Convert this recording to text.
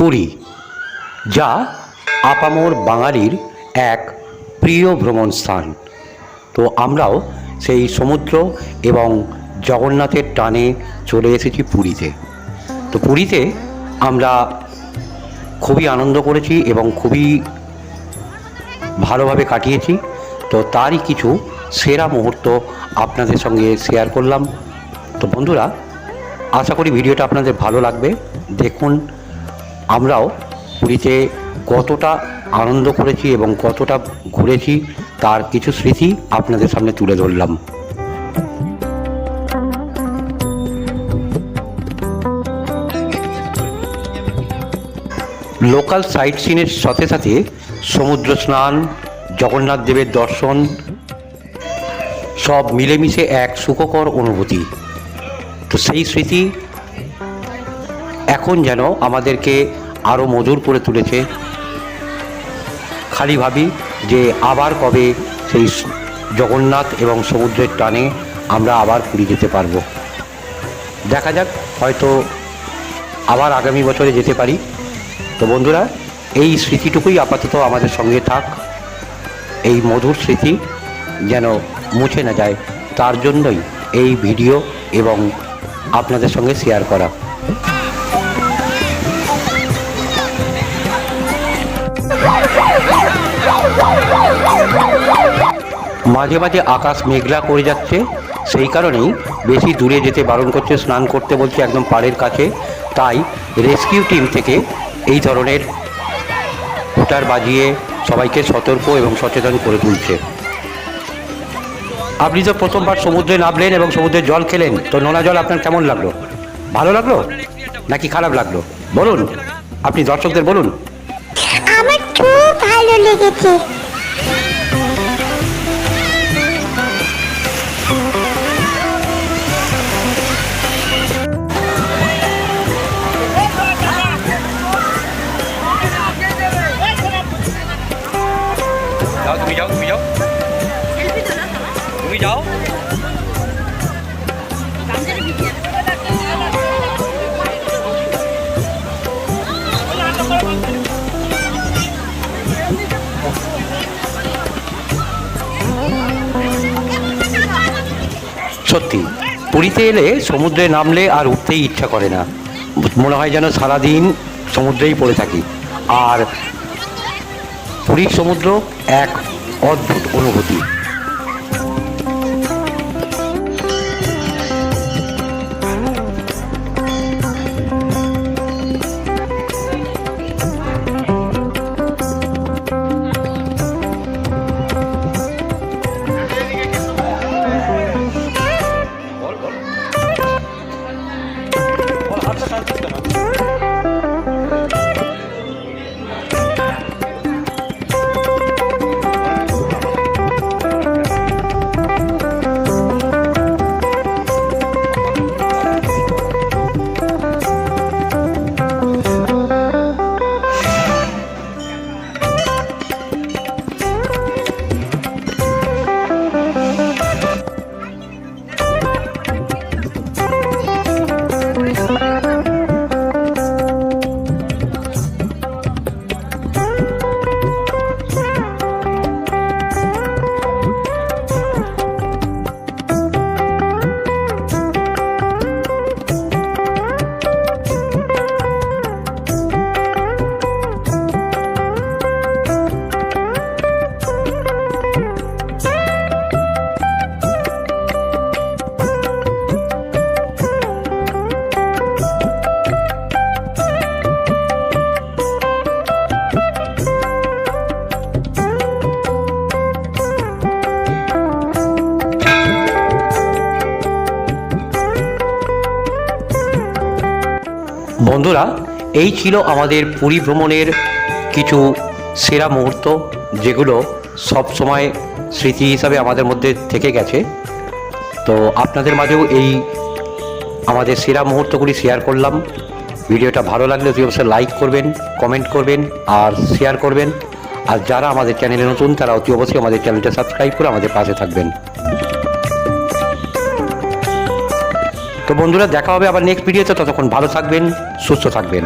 পুরী, যা আপামর বাঙালির এক প্রিয় ভ্রমণ স্থান। তো আমরাও সেই সমুদ্র এবং জগন্নাথের টানে চলে এসেছি পুরীতে। তো পুরীতে আমরা খুবই আনন্দ করেছি এবং খুবই ভালোভাবে কাটিয়েছি। তো তারই কিছু সেরা মুহূর্ত আপনাদের সঙ্গে শেয়ার করলাম। তো বন্ধুরা, আশা করি ভিডিওটা আপনাদের ভালো লাগবে। দেখুন আমরাও পুরীতে কতটা আনন্দ করেছি এবং কতটা ঘুরেছি তার কিছু স্মৃতি আপনাদের সামনে তুলে ধরলাম। লোকাল সাইট সিনের সাথে সাথে সমুদ্র স্নান, জগন্নাথ দেবের দর্শন সব মিলেমিশে এক সুখকর অনুভূতি। তো সেই স্মৃতি এখন যেন আমাদেরকে আরও মধুর করে তুলেছে। খালি ভাবি যে আবার কবে সেই জগন্নাথ এবং সমুদ্রের টানে আমরা আবার পুরী যেতে পারবো। দেখা যাক, হয়তো আবার আগামী বছরে যেতে পারি। তো বন্ধুরা, এই স্মৃতিটুকুই আপাতত আমাদের সঙ্গে থাক। এই মধুর স্মৃতি যেন মুছে না যায়, তার জন্যই এই ভিডিও এবং আপনাদের সঙ্গে শেয়ার করা। মাঝে মাঝে আকাশ মেঘলা করে যাচ্ছে, সেই কারণেই বেশি দূরে যেতে বারণ করছে, স্নান করতে বলছে একদম পাড়ের কাছে। তাই রেস্কিউ টিম থেকে এই ধরনের হুটার বাজিয়ে সবাইকে সতর্ক এবং সচেতন করে তুলছে। আপনি তো প্রথমবার সমুদ্রে নামলেন এবং সমুদ্রের জল খেলেন, তো নোনা জল আপনার কেমন লাগলো? ভালো লাগলো নাকি খারাপ লাগলো বলুন, আপনি দর্শকদের বলুন। আমার খুব ভালো লেগেছে। তুমি যাও। সত্যি পুরীতে এলে সমুদ্রে নামলে আর উঠতেই ইচ্ছা করে না, মনে হয় যেন সারাদিন সমুদ্রেই পড়ে থাকি। আর পুরীর সমুদ্র এক অদ্ভুত অনুভূতি। বন্ধুরা, এই ছিল আমাদের পুরী ভ্রমণের কিছু সেরা মুহূর্ত, যেগুলো সব সময় স্মৃতি হিসাবে আমাদের মধ্যে থেকে গেছে। তো আপনাদের মাঝেও এই আমাদের সেরা মুহূর্তগুলি শেয়ার করলাম। ভিডিওটা ভালো লাগলে অতি অবশ্যই লাইক করবেন, কমেন্ট করবেন আর শেয়ার করবেন। আর যারা আমাদের চ্যানেলে নতুন তারা অতি অবশ্যই আমাদের চ্যানেলটা সাবস্ক্রাইব করে আমাদের পাশে থাকবেন। তো বন্ধুরা, দেখা হবে আবার নেক্সট ভিডিওতে। ততক্ষণ ভালো থাকবেন, সুস্থ থাকবেন।